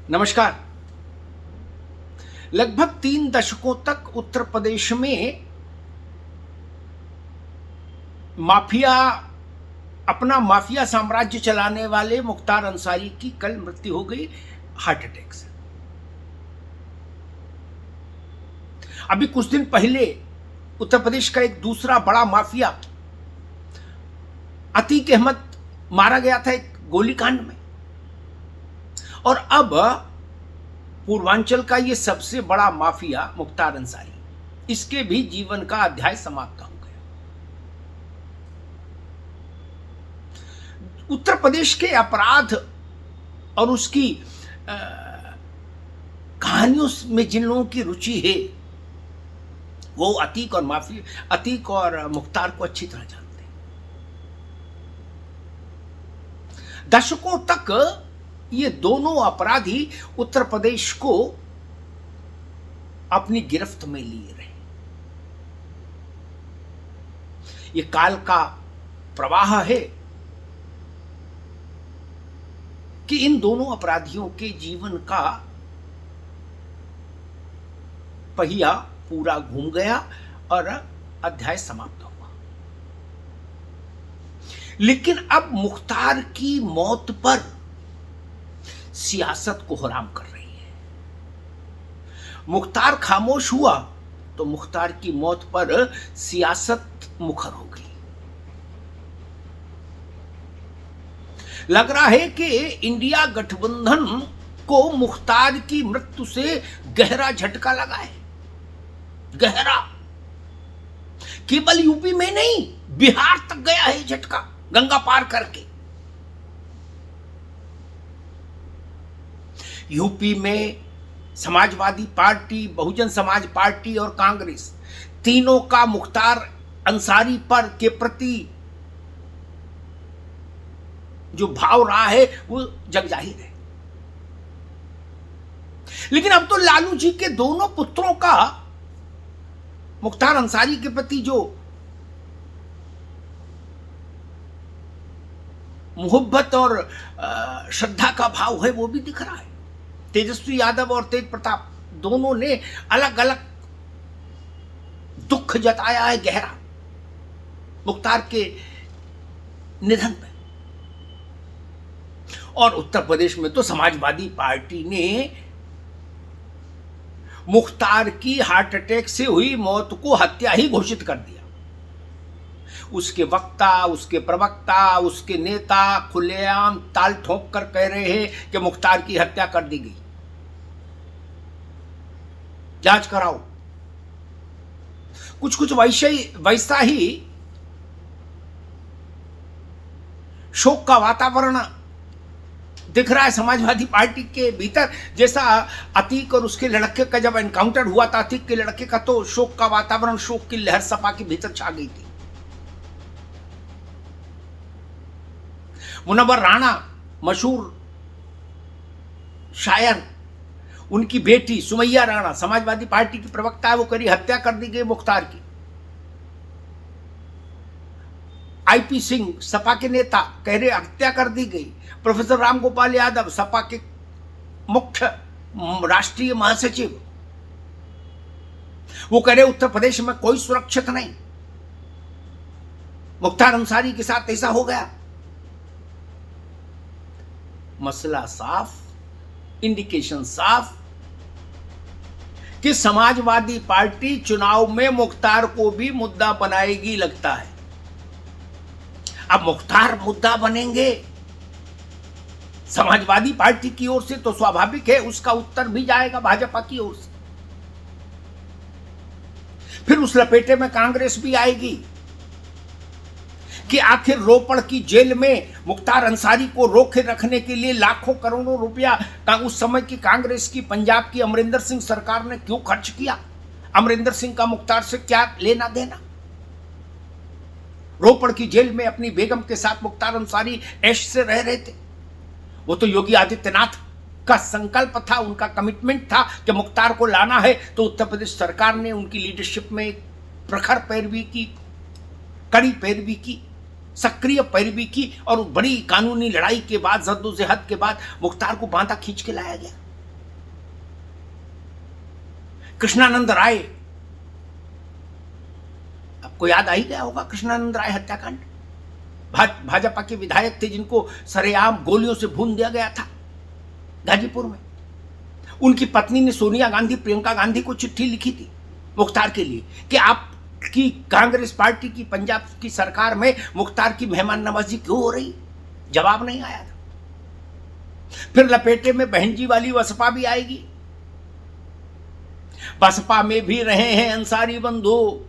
नमस्कार। लगभग 3 दशकों तक उत्तर प्रदेश में माफिया अपना माफिया साम्राज्य चलाने वाले मुख्तार अंसारी की कल मृत्यु हो गई हार्ट अटैक से। अभी कुछ दिन पहले उत्तर प्रदेश का एक दूसरा बड़ा माफिया अतीक अहमद मारा गया था एक गोलीकांड में, और अब पूर्वांचल का ये सबसे बड़ा माफिया मुख्तार अंसारी, इसके भी जीवन का अध्याय समाप्त हो गया। उत्तर प्रदेश के अपराध और उसकी कहानियों में जिन लोगों की रुचि है वो अतीक और मुख्तार को अच्छी तरह जानते हैं। दशकों तक ये दोनों अपराधी उत्तर प्रदेश को अपनी गिरफ्त में लिए रहे। ये काल का प्रवाह है कि इन दोनों अपराधियों के जीवन का पहिया पूरा घूम गया और अध्याय समाप्त हुआ। लेकिन अब मुख्तार की मौत पर सियासत को हराम कर रही है। मुख्तार खामोश हुआ तो मुख्तार की मौत पर सियासत मुखर हो गई। लग रहा है कि इंडिया गठबंधन को मुख्तार की मृत्यु से गहरा झटका लगा है। गहरा केवल यूपी में नहीं, बिहार तक गया है झटका, गंगा पार करके। यूपी में समाजवादी पार्टी, बहुजन समाज पार्टी और कांग्रेस तीनों का मुख्तार अंसारी पर के प्रति जो भाव रहा है वो जग जाहिर है। लेकिन अब तो लालू जी के दोनों पुत्रों का मुख्तार अंसारी के प्रति जो मोहब्बत और श्रद्धा का भाव है वो भी दिख रहा है। तेजस्वी यादव और तेज प्रताप दोनों ने अलग अलग दुख जताया है गहरा मुख्तार के निधन पर। और उत्तर प्रदेश में तो समाजवादी पार्टी ने मुख्तार की हार्ट अटैक से हुई मौत को हत्या ही घोषित कर दिया। उसके वक्ता, उसके प्रवक्ता, उसके नेता खुलेआम ताल ठोक कर कह रहे हैं कि मुख्तार की हत्या कर दी गई, जांच कराओ। कुछ वैसा ही शोक का वातावरण दिख रहा है समाजवादी पार्टी के भीतर। जैसा अतीक और उसके लड़के का जब एनकाउंटर हुआ था, अतीक के लड़के का, तो शोक का वातावरण, शोक की लहर सपा के भीतर छा गई थी। मुनव्वर राणा, मशहूर शायर, उनकी बेटी सुमैया राणा समाजवादी पार्टी की प्रवक्ता है, वो करी हत्या कर दी गई मुख्तार की। आईपी सिंह सपा के नेता कह रहे हत्या कर दी गई। प्रोफेसर राम गोपाल यादव सपा के मुख्य राष्ट्रीय महासचिव, वो कह रहे उत्तर प्रदेश में कोई सुरक्षित नहीं, मुख्तार अंसारी के साथ ऐसा हो गया। मसला साफ, इंडिकेशन साफ कि समाजवादी पार्टी चुनाव में मुख्तार को भी मुद्दा बनाएगी लगता है। अब मुख्तार मुद्दा बनेंगे समाजवादी पार्टी की ओर से तो स्वाभाविक है उसका उत्तर भी जाएगा भाजपा की ओर से। फिर उस लपेटे में कांग्रेस भी आएगी कि आखिर रोपड़ की जेल में मुख्तार अंसारी को रोके रखने के लिए लाखों करोड़ों रुपया का उस समय की कांग्रेस की, पंजाब की अमरिंदर सिंह सरकार ने क्यों खर्च किया? अमरिंदर सिंह का मुख्तार से क्या लेना देना? रोपड़ की जेल में अपनी बेगम के साथ मुख्तार अंसारी ऐश से रह रहे थे। वो तो योगी आदित्यनाथ का संकल्प था, उनका कमिटमेंट था कि मुख्तार को लाना है। तो उत्तर प्रदेश सरकार ने उनकी लीडरशिप में प्रखर पैरवी की, कड़ी पैरवी की, सक्रिय पैरवी की, और बड़ी कानूनी लड़ाई के बाद, जद्दोजहद के बाद मुख्तार को बांधा खींच के लाया गया। कृष्णानंद राय, आपको याद आ ही गया होगा कृष्णानंद राय हत्याकांड। भाजपा के विधायक थे जिनको सरेआम गोलियों से भून दिया गया था गाजीपुर में। उनकी पत्नी ने सोनिया गांधी, प्रियंका गांधी को चिट्ठी लिखी थी मुख्तार के लिए कि आपकी कांग्रेस पार्टी की पंजाब की सरकार में मुख्तार की मेहमान नवाजी क्यों हो रही। जवाब नहीं आया था। फिर लपेटे में बहन जी वाली बसपा भी आएगी। बसपा में भी रहे हैं अंसारी बंधु,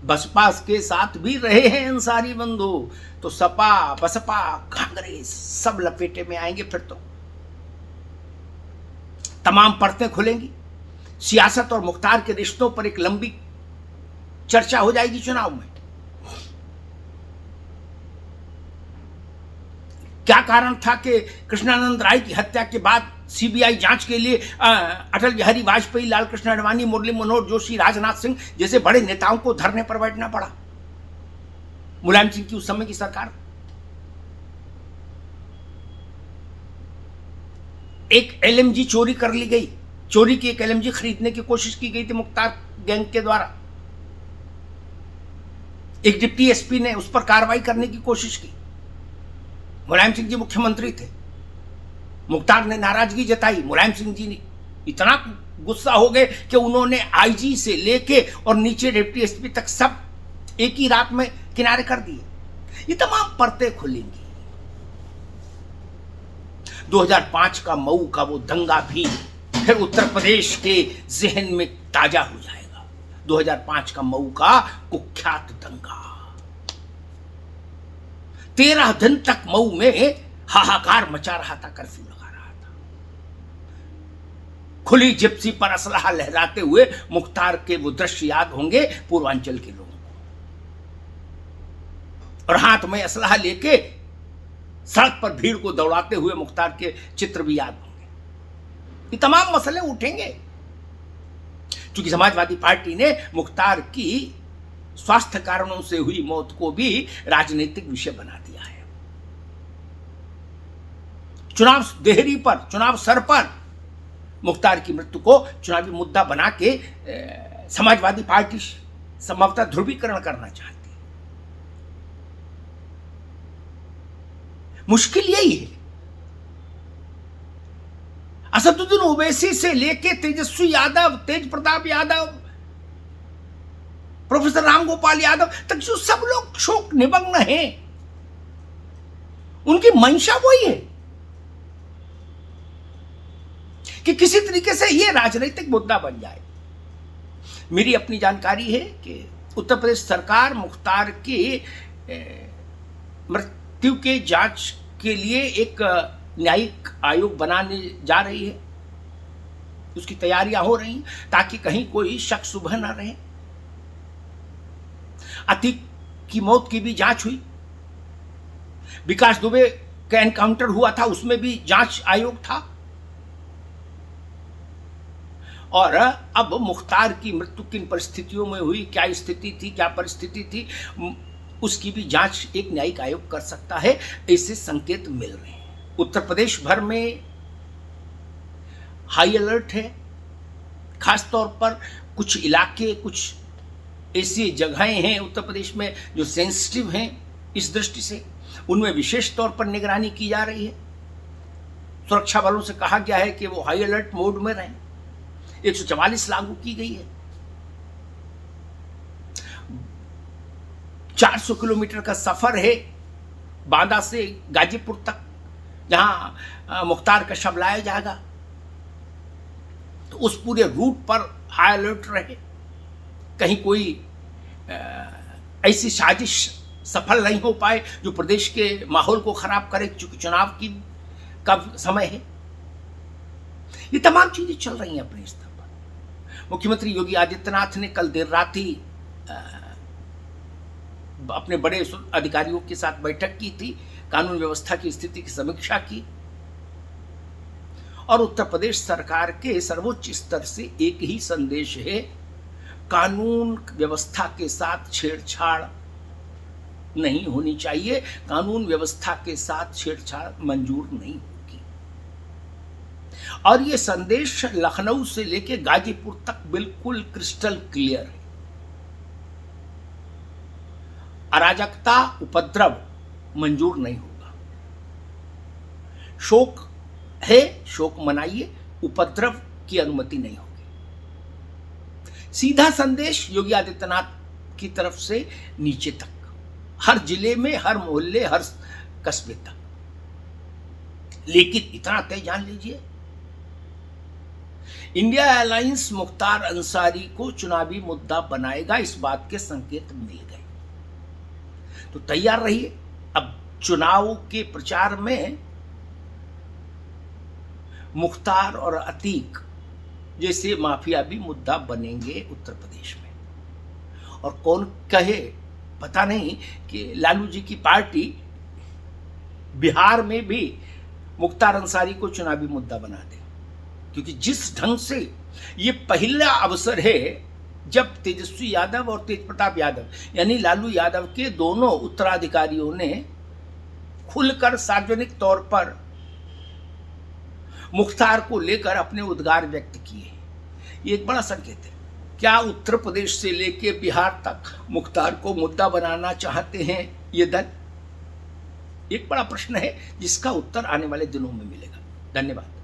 बसपा के साथ भी रहे हैं अंसारी बंधु, तो सपा, बसपा, कांग्रेस सब लपेटे में आएंगे। फिर तो तमाम परतें खुलेंगी। सियासत और मुख्तार के रिश्तों पर एक लंबी चर्चा हो जाएगी चुनाव में। क्या कारण था कि कृष्णानंद राय की हत्या के बाद सीबीआई जांच के लिए अटल बिहारी वाजपेयी, लाल कृष्ण आडवाणी, मुरली मनोहर जोशी, राजनाथ सिंह जैसे बड़े नेताओं को धरने पर बैठना पड़ा। मुलायम सिंह की उस समय की सरकार एक एलएमजी चोरी कर ली गई। चोरी की एक एलएमजी खरीदने की कोशिश की गई थी मुख्तार गैंग के द्वारा। एक डिप्टी एसपी ने उस पर कार्रवाई करने की कोशिश की। मुलायम सिंह जी मुख्यमंत्री थे। मुख्तार ने नाराजगी जताई। मुलायम सिंह जी ने इतना गुस्सा हो गए कि उन्होंने आईजी से लेके और नीचे डिप्टी एसपी तक सब एक ही रात में किनारे कर दिए। ये तमाम परतें खुलेंगी। 2005 का मऊ का वो दंगा भी फिर उत्तर प्रदेश के जहन में ताजा हो जाएगा। 2005 का मऊ का कुख्यात दंगा 13 दिन तक मऊ में हाहाकार मचा रहा था, कर्फ्यू लगा रहा था। खुली जिप्सी पर असलहा लहराते हुए मुख्तार के वो दृश्य याद होंगे पूर्वांचल के लोगों को, और हाथ में असलहा लेके सड़क पर भीड़ को दौड़ाते हुए मुख्तार के चित्र भी याद होंगे। ये तमाम मसले उठेंगे क्योंकि समाजवादी पार्टी ने मुख्तार की स्वास्थ्य कारणों से हुई मौत को भी राजनीतिक विषय बना दिया है। चुनाव देहरी पर, चुनाव सर पर मुख्तार की मृत्यु को चुनावी मुद्दा बना के समाजवादी पार्टी संभवतः ध्रुवीकरण करना चाहती है। मुश्किल यही है। असदुद्दीन ओवैसी से लेके तेजस्वी यादव, तेज प्रताप यादव, प्रोफेसर राम गोपाल यादव तक जो सब लोग शोक निमग्न हैं, उनकी मंशा वही है कि किसी तरीके से यह राजनीतिक मुद्दा बन जाए। मेरी अपनी जानकारी है कि उत्तर प्रदेश सरकार मुख्तार की मृत्यु के जांच के लिए एक न्यायिक आयोग बनाने जा रही है। उसकी तैयारियां हो रही ताकि कहीं कोई शक शुबह ना रहे। अतीक की मौत की भी जांच हुई। विकास दुबे का एनकाउंटर हुआ था, उसमें भी जांच आयोग था। और अब मुख्तार की मृत्यु किन परिस्थितियों में हुई, क्या स्थिति थी, क्या परिस्थिति थी, उसकी भी जांच एक न्यायिक आयोग कर सकता है, ऐसे संकेत मिल रहे हैं। उत्तर प्रदेश भर में हाई अलर्ट है। खासतौर पर कुछ इलाके, कुछ ऐसी जगहें हैं उत्तर प्रदेश में जो सेंसिटिव हैं इस दृष्टि से, उनमें विशेष तौर पर निगरानी की जा रही है। सुरक्षा बलों से कहा गया है कि वो हाई अलर्ट मोड में रहें। 144 लागू की गई है। 400 किलोमीटर का सफर है बांदा से गाजीपुर तक, जहां मुख्तार का शव लाया जाएगा। तो उस पूरे रूट पर हाई अलर्ट रहे, कहीं कोई ऐसी साजिश सफल नहीं हो पाए जो प्रदेश के माहौल को खराब करे, चूंकि चुनाव की कब समय है। ये तमाम चीजें चल रही हैं अपने स्तर पर। मुख्यमंत्री योगी आदित्यनाथ ने कल देर रात ही अपने बड़े अधिकारियों के साथ बैठक की थी, कानून व्यवस्था की स्थिति की समीक्षा की, और उत्तर प्रदेश सरकार के सर्वोच्च स्तर से एक ही संदेश है, कानून व्यवस्था के साथ छेड़छाड़ नहीं होनी चाहिए। कानून व्यवस्था के साथ छेड़छाड़ मंजूर नहीं होगी। और ये संदेश लखनऊ से लेके गाजीपुर तक बिल्कुल क्रिस्टल क्लियर है। अराजकता, उपद्रव मंजूर नहीं होगा। शोक है, शोक मनाइए, उपद्रव की अनुमति नहीं होगी। सीधा संदेश योगी आदित्यनाथ की तरफ से नीचे तक, हर जिले में, हर मोहल्ले, हर कस्बे तक। लेकिन इतना तय जान लीजिए, इंडिया अलायंस मुख्तार अंसारी को चुनावी मुद्दा बनाएगा, इस बात के संकेत मिल गए। तो तैयार रहिए, अब चुनाव के प्रचार में मुख्तार और अतीक जैसे माफिया भी मुद्दा बनेंगे उत्तर प्रदेश में। और कौन कहे, पता नहीं कि लालू जी की पार्टी बिहार में भी मुख्तार अंसारी को चुनावी मुद्दा बना दे, क्योंकि जिस ढंग से ये पहला अवसर है जब तेजस्वी यादव और तेज प्रताप यादव यानी लालू यादव के दोनों उत्तराधिकारियों ने खुलकर सार्वजनिक तौर पर मुख्तार को लेकर अपने उद्गार व्यक्त किए। ये एक बड़ा संकेत है। क्या उत्तर प्रदेश से लेके बिहार तक मुख्तार को मुद्दा बनाना चाहते हैं ये दल? एक बड़ा प्रश्न है जिसका उत्तर आने वाले दिनों में मिलेगा। धन्यवाद।